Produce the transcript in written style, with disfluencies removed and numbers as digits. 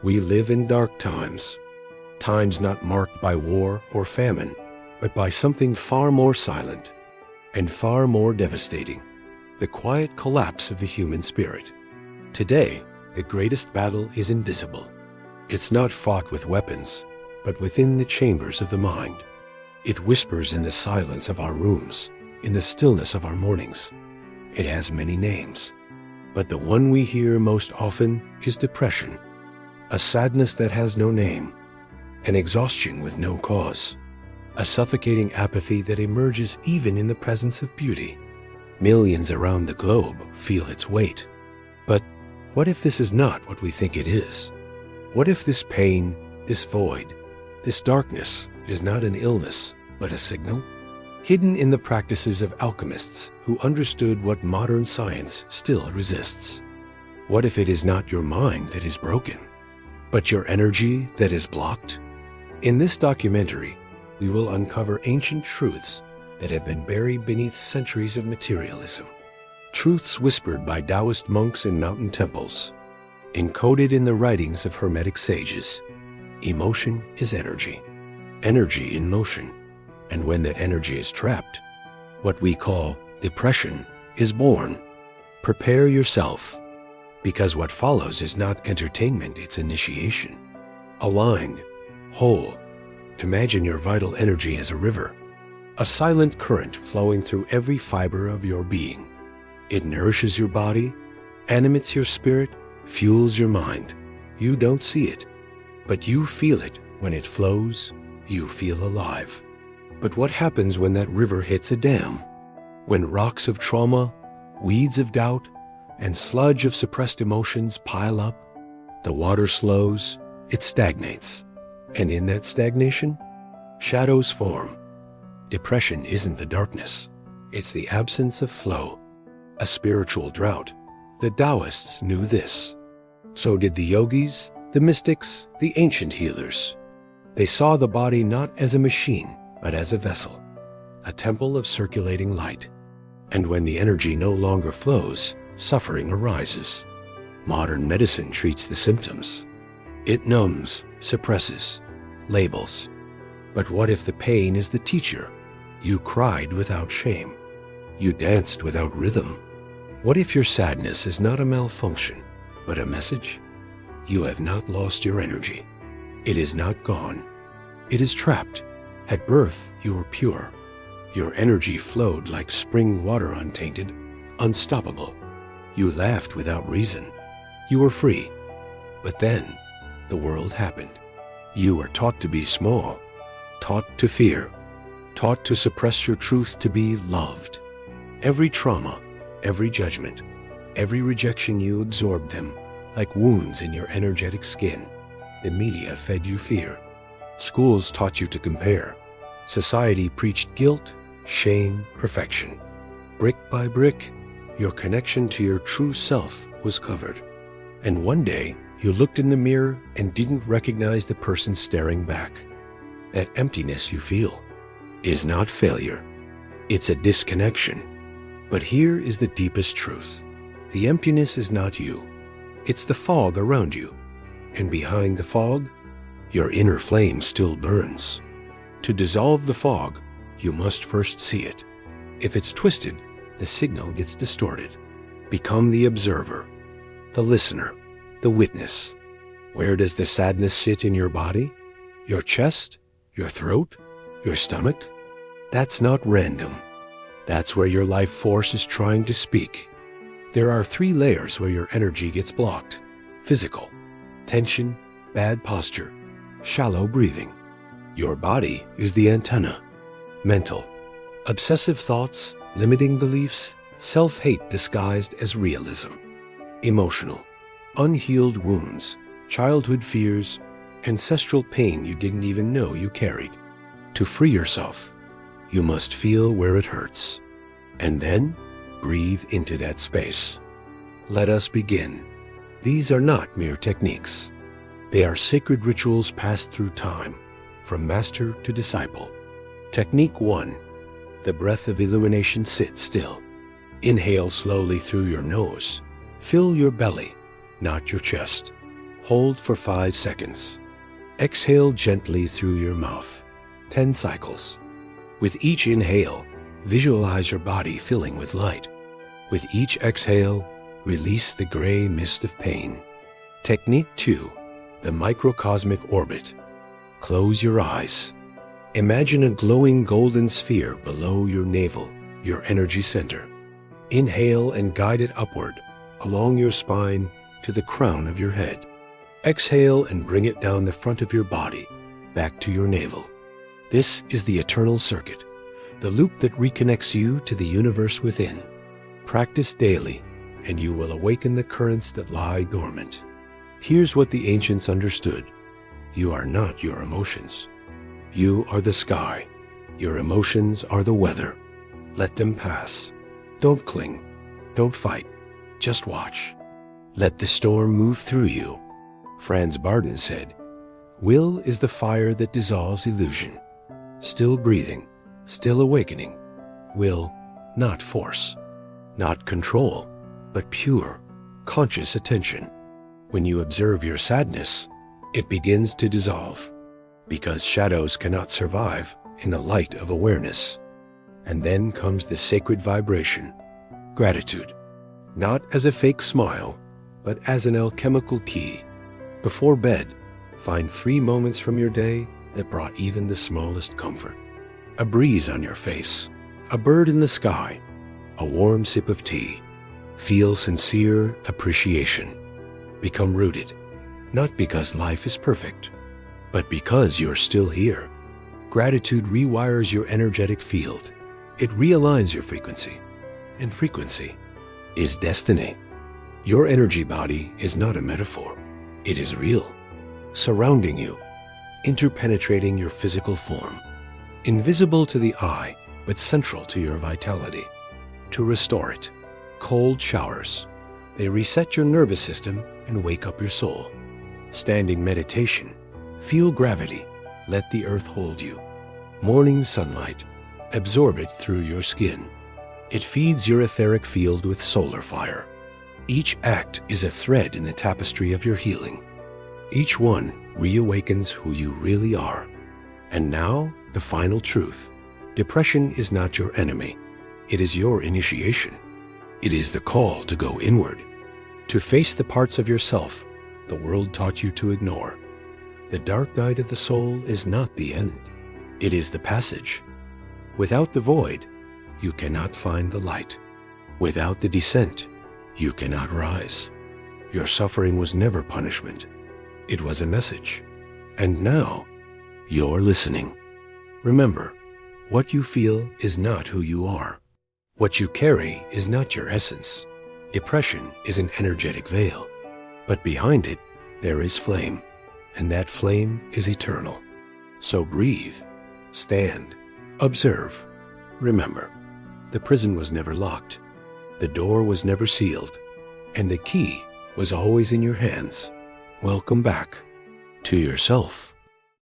We live in dark times, times not marked by war or famine, but by something far more silent and far more devastating, the quiet collapse of the human spirit. Today, the greatest battle is invisible. It's not fought with weapons, but within the chambers of the mind. It whispers in the silence of our rooms, in the stillness of our mornings. It has many names, but the one we hear most often is depression, a sadness that has no name, an exhaustion with no cause, a suffocating apathy that emerges even in the presence of beauty. Millions around the globe feel its weight. But what if this is not what we think it is? What if this pain, this void, this darkness is not an illness, but a signal? Hidden in the practices of alchemists who understood what modern science still resists. What if it is not your mind that is broken, but your energy that is blocked? In this documentary, we will uncover ancient truths that have been buried beneath centuries of materialism. Truths whispered by Taoist monks in mountain temples, encoded in the writings of Hermetic sages. Emotion is energy, energy in motion, and when that energy is trapped, what we call depression is born. Prepare yourself, because what follows is not entertainment, it's initiation. Aligned, whole, imagine your vital energy as a river, a silent current flowing through every fiber of your being. It nourishes your body, animates your spirit, fuels your mind. You don't see it, but you feel it. When it flows, you feel alive. But what happens when that river hits a dam? When rocks of trauma, weeds of doubt, and sludge of suppressed emotions pile up, the water slows, it stagnates. And in that stagnation, shadows form. Depression isn't the darkness, it's the absence of flow, a spiritual drought. The Taoists knew this. So did the yogis, the mystics, the ancient healers. They saw the body not as a machine, but as a vessel, a temple of circulating light. And when the energy no longer flows, suffering arises. Modern medicine treats the symptoms. It numbs, suppresses, labels. But what if the pain is the teacher? You cried without shame. You danced without rhythm. What if your sadness is not a malfunction, but a message? You have not lost your energy. It is not gone. It is trapped. At birth, you were pure. Your energy flowed like spring water, untainted, unstoppable. You laughed without reason. You were free. But then, the world happened. You were taught to be small, taught to fear, taught to suppress your truth to be loved. Every trauma, every judgment, every rejection, you absorbed them like wounds in your energetic skin. The media fed you fear. Schools taught you to compare. Society preached guilt, shame, perfection. Brick by brick, your connection to your true self was covered. And one day, you looked in the mirror and didn't recognize the person staring back. That emptiness you feel is not failure. It's a disconnection. But here is the deepest truth. The emptiness is not you. It's the fog around you. And behind the fog, your inner flame still burns. To dissolve the fog, you must first see it. If it's twisted, the signal gets distorted. Become the observer, the listener, the witness. Where does the sadness sit in your body? Your chest? Your throat? Your stomach? That's not random. That's where your life force is trying to speak. There are 3 layers where your energy gets blocked. Physical, tension, bad posture, shallow breathing. Your body is the antenna. Mental, obsessive thoughts, limiting beliefs, self-hate disguised as realism. Emotional, unhealed wounds, childhood fears, ancestral pain you didn't even know you carried. To free yourself, you must feel where it hurts, and then breathe into that space. Let us begin. These are not mere techniques. They are sacred rituals passed through time, from master to disciple. Technique 1. The breath of illumination. Sit still. Inhale slowly through your nose. Fill your belly, not your chest. Hold for 5 seconds. Exhale gently through your mouth. 10 cycles. With each inhale, visualize your body filling with light. With each exhale, release the gray mist of pain. Technique 2, the microcosmic orbit. Close your eyes. Imagine a glowing golden sphere below your navel, your energy center. Inhale and guide it upward, along your spine to the crown of your head. Exhale and bring it down the front of your body, back to your navel. This is the eternal circuit, the loop that reconnects you to the universe within. Practice daily, and you will awaken the currents that lie dormant. Here's what the ancients understood. You are not your emotions. You are the sky. Your emotions are the weather. Let them pass. Don't cling. Don't fight. Just watch. Let the storm move through you. Franz Barden said, "Will is the fire that dissolves illusion. Still breathing, still awakening. Will, not force. Not control, but pure, conscious attention. When you observe your sadness, it begins to dissolve, because shadows cannot survive in the light of awareness. And then comes the sacred vibration, gratitude, not as a fake smile, but as an alchemical key. Before bed, find 3 moments from your day that brought even the smallest comfort. A breeze on your face, a bird in the sky, a warm sip of tea. Feel sincere appreciation. Become rooted, not because life is perfect, but because you're still here. Gratitude rewires your energetic field. It realigns your frequency, and frequency is destiny. Your energy body is not a metaphor. It is real, surrounding you, interpenetrating your physical form, invisible to the eye, but central to your vitality. To restore it, cold showers. They reset your nervous system and wake up your soul. Standing meditation. Feel gravity. Let the earth hold you. Morning sunlight. Absorb it through your skin. It feeds your etheric field with solar fire. Each act is a thread in the tapestry of your healing. Each one reawakens who you really are. And now, the final truth. Depression is not your enemy. It is your initiation. It is the call to go inward, to face the parts of yourself the world taught you to ignore. The dark night of the soul is not the end. It is the passage. Without the void, you cannot find the light. Without the descent, you cannot rise. Your suffering was never punishment. It was a message. And now, you're listening. Remember, what you feel is not who you are. What you carry is not your essence. Depression is an energetic veil, but behind it, there is flame, and that flame is eternal. So breathe, stand, observe. Remember, the prison was never locked, the door was never sealed, and the key was always in your hands. Welcome back to yourself.